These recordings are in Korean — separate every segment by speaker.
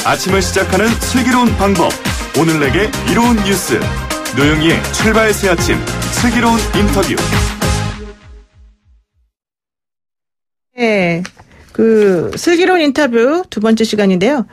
Speaker 1: 아침을 시작하는 슬기로운 방법. 오늘 내게 이로운 뉴스. 노영희의 출발 새 아침 슬기로운 인터뷰.
Speaker 2: 네. 슬기로운 인터뷰 두 번째 시간인데요.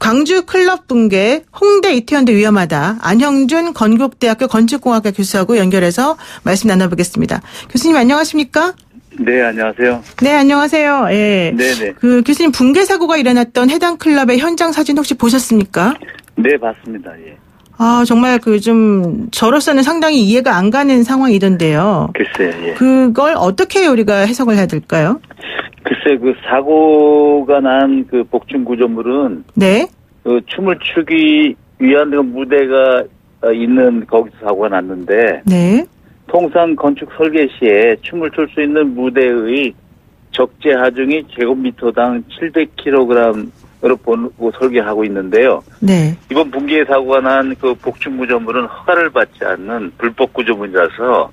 Speaker 2: 광주 클럽 붕괴, 홍대 이태원도 위험하다. 안형준 건국대학교 건축공학과 교수하고 연결해서 말씀 나눠보겠습니다. 교수님 안녕하십니까?
Speaker 3: 네, 안녕하세요.
Speaker 2: 네, 안녕하세요. 예.
Speaker 3: 네네.
Speaker 2: 교수님 붕괴 사고가 일어났던 해당 클럽의 현장 사진 혹시 보셨습니까?
Speaker 3: 네, 봤습니다. 예.
Speaker 2: 아, 정말 저로서는 상당히 이해가 안 가는 상황이던데요.
Speaker 3: 글쎄요, 예.
Speaker 2: 그걸 어떻게 우리가 해석을 해야 될까요?
Speaker 3: 글쎄, 사고가 난 복층 구조물은.
Speaker 2: 네.
Speaker 3: 춤을 추기 위한 무대가 있는 거기서 사고가 났는데.
Speaker 2: 네.
Speaker 3: 통상 건축 설계 시에 춤을 출 수 있는 무대의 적재 하중이 제곱미터당 700kg으로 보고 설계하고 있는데요.
Speaker 2: 네.
Speaker 3: 이번 붕괴 사고가 난 복층 구조물은 허가를 받지 않는 불법 구조물이라서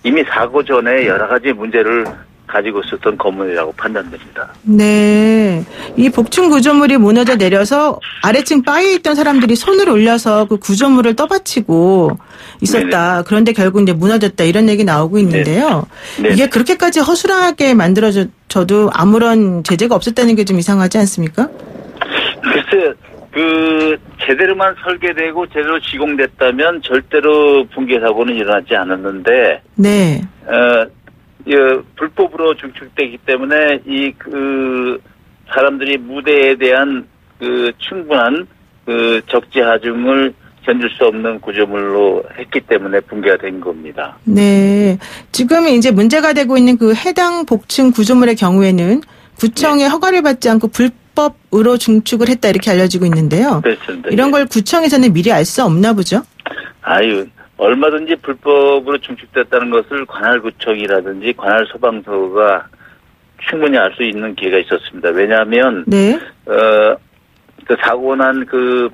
Speaker 3: 이미 사고 전에 여러 가지 문제를 가지고 있었던 건물이라고 판단됩니다.
Speaker 2: 네. 이 복층 구조물이 무너져 내려서 아래층 바위에 있던 사람들이 손을 올려서 그 구조물을 떠받치고 있었다. 네네. 그런데 결국 이제 무너졌다. 이런 얘기 나오고 있는데요. 네네. 이게 그렇게까지 허술하게 만들어져도 아무런 제재가 없었다는 게 좀 이상하지 않습니까?
Speaker 3: 글쎄, 제대로만 설계되고 제대로 시공됐다면 절대로 붕괴 사고는 일어나지 않았는데.
Speaker 2: 네.
Speaker 3: 불법으로 중축되기 때문에 사람들이 무대에 대한 충분한 적재 하중을 견딜 수 없는 구조물로 했기 때문에 붕괴가 된 겁니다.
Speaker 2: 네. 지금 이제 문제가 되고 있는 해당 복층 구조물의 경우에는 구청의 네. 허가를 받지 않고 불법으로 중축을 했다 이렇게 알려지고 있는데요.
Speaker 3: 그렇습니다.
Speaker 2: 이런 걸 구청에서는 미리 알 수 없나 보죠?
Speaker 3: 얼마든지 불법으로 중축됐다는 것을 관할구청이라든지 관할소방서가 충분히 알 수 있는 기회가 있었습니다. 왜냐하면
Speaker 2: 네.
Speaker 3: 사고 난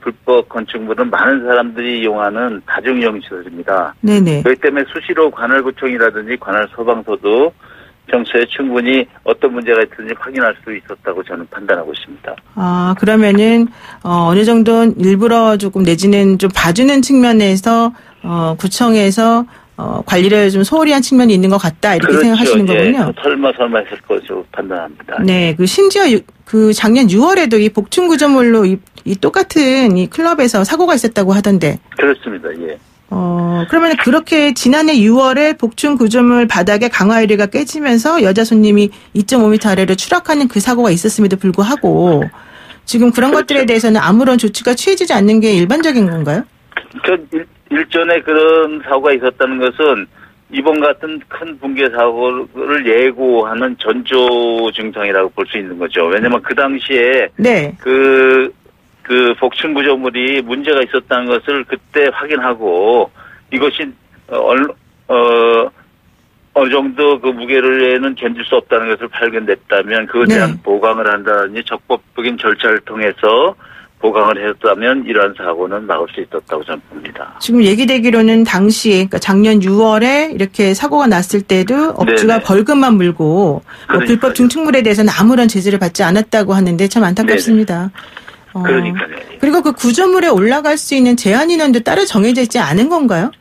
Speaker 3: 불법 건축물은 많은 사람들이 이용하는 다중이용 시설입니다.
Speaker 2: 네네.
Speaker 3: 그렇기 때문에 수시로 관할구청이라든지 관할소방서도 평소에 충분히 어떤 문제가 있든지 확인할 수 있었다고 저는 판단하고 있습니다.
Speaker 2: 아, 그러면은 어느 정도 일부러 조금 내지는 좀 봐주는 측면에서 구청에서 관리를 좀 소홀히 한 측면이 있는 것 같다 이렇게
Speaker 3: 그렇죠.
Speaker 2: 생각하시는 거군요.
Speaker 3: 설마 했을 것으로 판단합니다.
Speaker 2: 네, 심지어 작년 6월에도 이 복층 구조물로 이 똑같은 이 클럽에서 사고가 있었다고 하던데.
Speaker 3: 그렇습니다. 예.
Speaker 2: 그러면 그렇게 지난해 6월에 복층 구조물 바닥에 강화 유리가 깨지면서 여자 손님이 2.5m 아래로 추락하는 그 사고가 있었음에도 불구하고 지금 그런
Speaker 3: 그렇죠.
Speaker 2: 것들에 대해서는 아무런 조치가 취해지지 않는 게 일반적인 건가요?
Speaker 3: 일전에 그런 사고가 있었다는 것은 이번 같은 큰 붕괴 사고를 예고하는 전조 증상이라고 볼 수 있는 거죠. 왜냐면 그 당시에
Speaker 2: 네.
Speaker 3: 복층 구조물이 문제가 있었다는 것을 그때 확인하고 이것이 어느 정도 무게를에는 견딜 수 없다는 것을 발견됐다면 그것에 대한
Speaker 2: 네.
Speaker 3: 보강을 한다든지 적법적인 절차를 통해서 보강을 했다면 이러한 사고는 막을 수 있었다고 저는 봅니다.
Speaker 2: 지금 얘기되기로는 당시에 그러니까 작년 6월에 이렇게 사고가 났을 때도 업주가 네네. 벌금만 물고 불법 중축물에 대해서는 아무런 제재를 받지 않았다고 하는데 참 안타깝습니다.
Speaker 3: 그러니까요.
Speaker 2: 그리고 그 구조물에 올라갈 수 있는 제한 인원도 따로 정해져 있지 않은 건가요?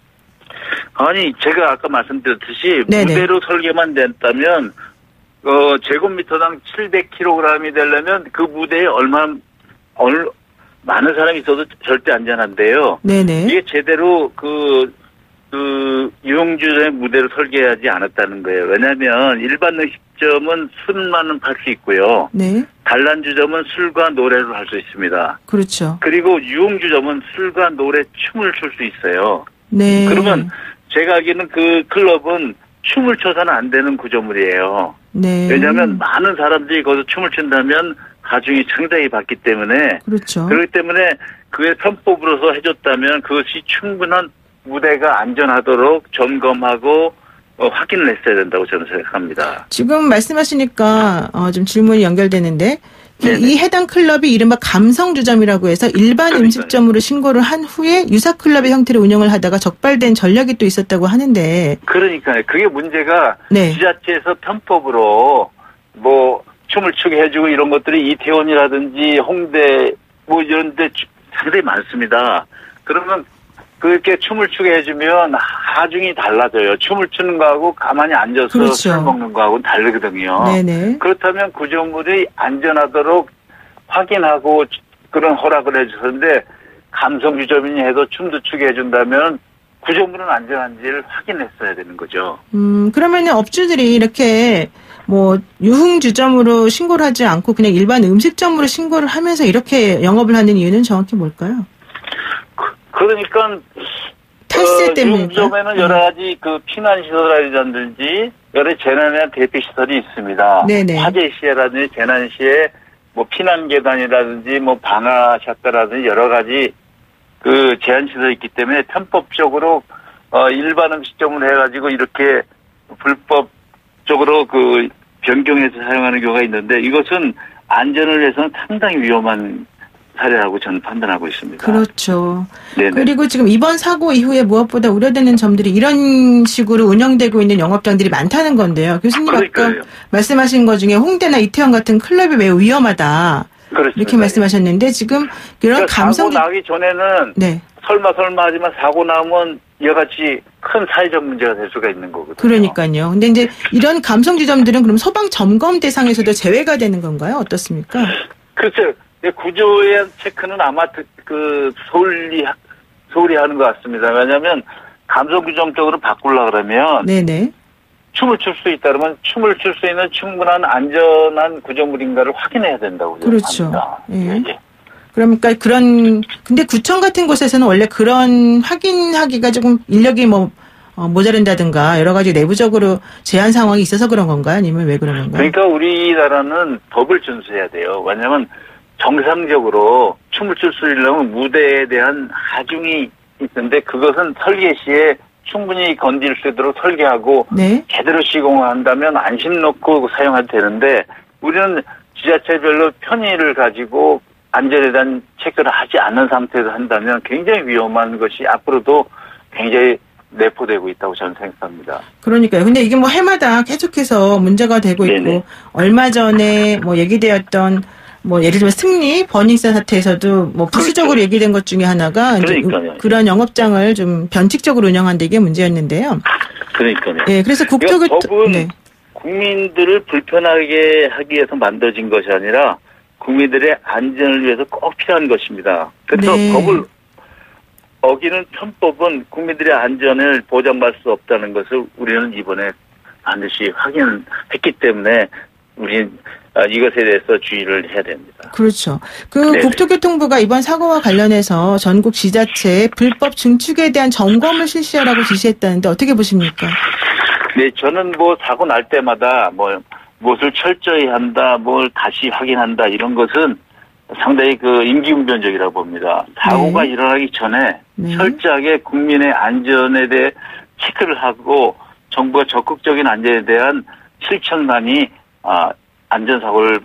Speaker 3: 아니, 제가 아까 말씀드렸듯이
Speaker 2: 네네.
Speaker 3: 무대로 설계만 됐다면 제곱미터당 700kg이 되려면 그 무대에 많은 사람이 있어도 절대 안전한데요.
Speaker 2: 네네.
Speaker 3: 이게 제대로 유흥주점의 무대로 설계하지 않았다는 거예요. 왜냐하면 일반 음식점은 술만은 팔 수 있고요.
Speaker 2: 네.
Speaker 3: 단란주점은 술과 노래를 할 수 있습니다.
Speaker 2: 그렇죠.
Speaker 3: 그리고 유흥주점은 술과 노래, 춤을 출 수 있어요.
Speaker 2: 네.
Speaker 3: 그러면 제가 알기로는 그 클럽은 춤을 춰서는 안 되는 구조물이에요.
Speaker 2: 네.
Speaker 3: 왜냐하면 많은 사람들이 거기서 춤을 춘다면 가중이 상당히 받기 때문에.
Speaker 2: 그렇죠.
Speaker 3: 그렇기 때문에 그의 편법으로서 해줬다면 그것이 충분한 무대가 안전하도록 점검하고 확인을 했어야 된다고 저는 생각합니다. 지금
Speaker 2: 말씀하시니까 좀 질문이 연결되는데
Speaker 3: 네네.
Speaker 2: 이 해당 클럽이 이른바 감성주점이라고 해서 일반 그러니까요. 음식점으로 신고를 한 후에 유사클럽의 형태로 운영을 하다가 적발된 전력이 또 있었다고 하는데.
Speaker 3: 그러니까요. 그게 문제가
Speaker 2: 네.
Speaker 3: 지자체에서 편법으로 춤을 추게 해주고 이런 것들이 이태원이라든지 홍대 뭐 이런데 상당히 많습니다. 그러면 그렇게 춤을 추게 해주면 하중이 달라져요. 춤을 추는 거하고 가만히 앉아서
Speaker 2: 그렇죠.
Speaker 3: 술 먹는 거하고는 다르거든요.
Speaker 2: 네네.
Speaker 3: 그렇다면 구조물이 안전하도록 확인하고 그런 허락을 해주셨는데 감성 유저민이 해도 춤도 추게 해준다면 구조물은 안전한지를 확인했어야 되는 거죠.
Speaker 2: 그러면은 업주들이 이렇게 뭐 유흥주점으로 신고를 하지 않고 그냥 일반 음식점으로 신고를 하면서 이렇게 영업을 하는 이유는 정확히 뭘까요?
Speaker 3: 그러니까
Speaker 2: 탈세 때문일까요?
Speaker 3: 유흥점에는 여러 가지 그 피난시설이라든지 여러 재난에 대한 대피시설이 있습니다.
Speaker 2: 네네.
Speaker 3: 화재 시에라든지 재난 시에 뭐 피난계단이라든지 뭐 방화샷가라든지 여러 가지 그 제한시설이 있기 때문에 편법적으로 일반 음식점을 해가지고 이렇게 불법적으로 그 변경해서 사용하는 경우가 있는데 이것은 안전을 위해서는 상당히 위험한 사례라고 저는 판단하고 있습니다.
Speaker 2: 그렇죠.
Speaker 3: 네네.
Speaker 2: 그리고 지금 이번 사고 이후에 무엇보다 우려되는 점들이 이런 식으로 운영되고 있는 영업장들이 많다는 건데요. 교수님
Speaker 3: 그러니까요.
Speaker 2: 아까 말씀하신 것 중에 홍대나 이태원 같은 클럽이 매우 위험하다.
Speaker 3: 그렇습니다.
Speaker 2: 이렇게 말씀하셨는데 지금 이런
Speaker 3: 그러니까
Speaker 2: 감성
Speaker 3: 사고 나기 전에는
Speaker 2: 네.
Speaker 3: 설마 하지만 사고 나면 이와 같이 큰 사회적 문제가 될 수가 있는 거거든요.
Speaker 2: 그러니까요. 근데 이제 이런 감성주점들은 그럼 소방 점검 대상에서도 제외가 되는 건가요? 어떻습니까?
Speaker 3: 글쎄요. 구조의 체크는 아마 그 서울이 하는 것 같습니다. 왜냐하면 감성규정 쪽으로 바꾸려고 그러면
Speaker 2: 네네.
Speaker 3: 춤을 출 수 있다 그러면 춤을 출 수 있는 충분한 안전한 구조물인가를 확인해야 된다고
Speaker 2: 그렇죠.
Speaker 3: 생각합니다.
Speaker 2: 예.
Speaker 3: 예.
Speaker 2: 그러니까 근데 구청 같은 곳에서는 원래 그런 확인하기가 조금 인력이 모자란다든가 여러 가지 내부적으로 제한 상황이 있어서 그런 건가요? 아니면 왜 그런 건가요?
Speaker 3: 그러니까 우리나라는 법을 준수해야 돼요. 왜냐하면 정상적으로 춤을 출 수 있려면 무대에 대한 하중이 있는데 그것은 설계 시에 충분히 건질 수 있도록 설계하고
Speaker 2: 네.
Speaker 3: 제대로 시공한다면 안심 놓고 사용해도 되는데 우리는 지자체별로 편의를 가지고 안전에 대한 체크를 하지 않는 상태에서 한다면 굉장히 위험한 것이 앞으로도 굉장히 내포되고 있다고 저는 생각합니다.
Speaker 2: 그러니까요. 근데 이게 뭐 해마다 계속해서 문제가 되고 있고
Speaker 3: 네네.
Speaker 2: 얼마 전에 뭐 얘기되었던 뭐 예를 들면 승리 버닝썬 사태에서도 뭐 부수적으로
Speaker 3: 그렇죠.
Speaker 2: 얘기된 것 중에 하나가 이제
Speaker 3: 그러니까요.
Speaker 2: 그런 영업장을 좀 변칙적으로 운영한데 이게 문제였는데요.
Speaker 3: 그러니까요.
Speaker 2: 예, 그래서 국토교통
Speaker 3: 법은
Speaker 2: 네.
Speaker 3: 국민들을 불편하게 하기 위해서 만들어진 것이 아니라 국민들의 안전을 위해서 꼭 필요한 것입니다. 그래서
Speaker 2: 네.
Speaker 3: 법을 어기는 편법은 국민들의 안전을 보장받을 수 없다는 것을 우리는 이번에 반드시 확인했기 때문에 우리는 이것에 대해서 주의를 해야 됩니다.
Speaker 2: 그렇죠. 그
Speaker 3: 네네.
Speaker 2: 국토교통부가 이번 사고와 관련해서 전국 지자체에 불법 증축에 대한 점검을 실시하라고 지시했다는데 어떻게 보십니까?
Speaker 3: 네, 저는 뭐 사고 날 때마다 무엇을 철저히 한다, 뭘 다시 확인한다 이런 것은 상당히 그 임기응변적이라고 봅니다. 사고가
Speaker 2: 네.
Speaker 3: 일어나기 전에
Speaker 2: 네.
Speaker 3: 철저하게 국민의 안전에 대해 체크를 하고 정부가 적극적인 안전에 대한 실천만이 안전사고를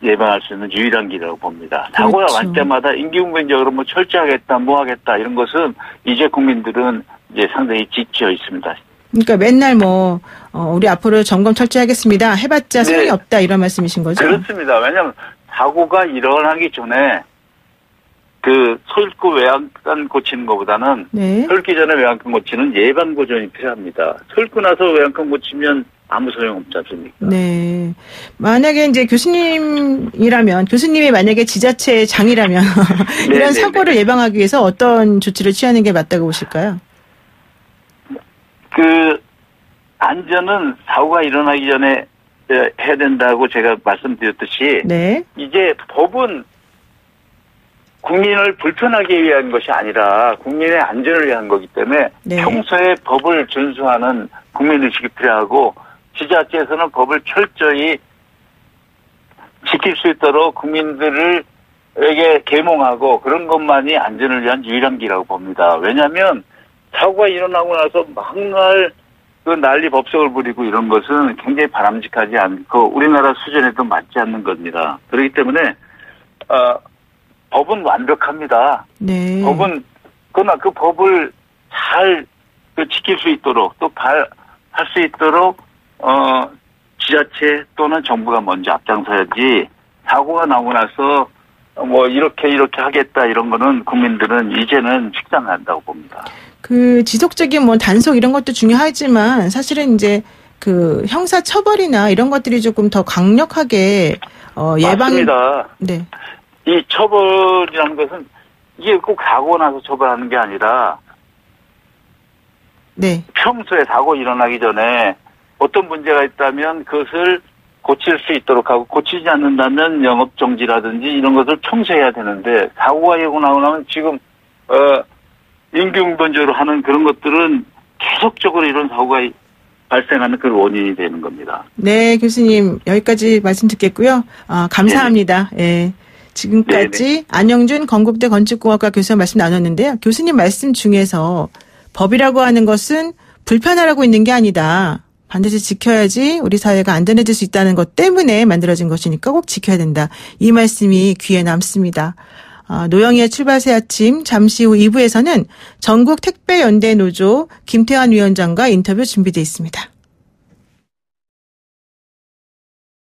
Speaker 3: 예방할 수 있는 유일한 길이라고 봅니다. 사고가
Speaker 2: 그렇죠.
Speaker 3: 날 때마다 임기응변적으로 뭐 철저하겠다, 뭐 하겠다 이런 것은 이제 국민들은 이제 상당히 지쳐 있습니다.
Speaker 2: 그러니까 맨날 우리 앞으로 점검 철저하겠습니다. 해봤자 소용이
Speaker 3: 네.
Speaker 2: 없다 이런 말씀이신 거죠?
Speaker 3: 그렇습니다. 왜냐하면 사고가 일어나기 전에 그 설구 외양간 고치는 것보다는
Speaker 2: 네.
Speaker 3: 설기 전에 외양간 고치는 예방 보존이 필요합니다. 설구 나서 외양간 고치면 아무 소용 없지 않습니까?
Speaker 2: 네. 만약에 이제 교수님이 만약에 지자체 장이라면 이런
Speaker 3: 네네네.
Speaker 2: 사고를 예방하기 위해서 어떤 조치를 취하는 게 맞다고 보실까요?
Speaker 3: 그 안전은 사고가 일어나기 전에 해야 된다고 제가 말씀드렸듯이
Speaker 2: 네.
Speaker 3: 이제 법은 국민을 불편하게 위한 것이 아니라 국민의 안전을 위한 거기 때문에
Speaker 2: 네.
Speaker 3: 평소에 법을 준수하는 국민의식이 필요하고 지자체에서는 법을 철저히 지킬 수 있도록 국민들에게 계몽하고 그런 것만이 안전을 위한 유일한 길이라고 봅니다. 왜냐하면 사고가 일어나고 나서 막날 그 난리 법석을 부리고 이런 것은 굉장히 바람직하지 않고 우리나라 수준에도 맞지 않는 겁니다. 그렇기 때문에 법은 완벽합니다.
Speaker 2: 네.
Speaker 3: 법은 그러나 그 법을 잘 지킬 수 있도록 또 할 수 있도록 지자체 또는 정부가 먼저 앞장서야지 사고가 나고 나서 뭐 이렇게 하겠다 이런 거는 국민들은 이제는 식상한다고 봅니다.
Speaker 2: 그 지속적인 뭐 단속 이런 것도 중요하지만 사실은 이제 그 형사 처벌이나 이런 것들이 조금 더 강력하게 예방.
Speaker 3: 맞습니다.
Speaker 2: 네.
Speaker 3: 이 처벌이라는 것은 이게 꼭 사고 나서 처벌하는 게 아니라
Speaker 2: 네.
Speaker 3: 평소에 사고 일어나기 전에 어떤 문제가 있다면 그것을 고칠 수 있도록 하고 고치지 않는다면 영업 정지라든지 이런 것을 평소에 해야 되는데 사고가 일고 나고 나면 지금 임기응변제로 하는 그런 것들은 계속적으로 이런 사고가 발생하는 그 원인이 되는 겁니다.
Speaker 2: 네, 교수님 여기까지 말씀 듣겠고요. 감사합니다. 예. 지금까지
Speaker 3: 네네.
Speaker 2: 안영준 건국대 건축공학과 교수와 말씀 나눴는데요. 교수님 말씀 중에서 법이라고 하는 것은 불편하라고 있는 게 아니다. 반드시 지켜야지 우리 사회가 안전해질 수 있다는 것 때문에 만들어진 것이니까 꼭 지켜야 된다. 이 말씀이 귀에 남습니다. 노영희의 출발새 아침 잠시 후 2부에서는 전국 택배연대 노조 김태환 위원장과 인터뷰 준비되어 있습니다.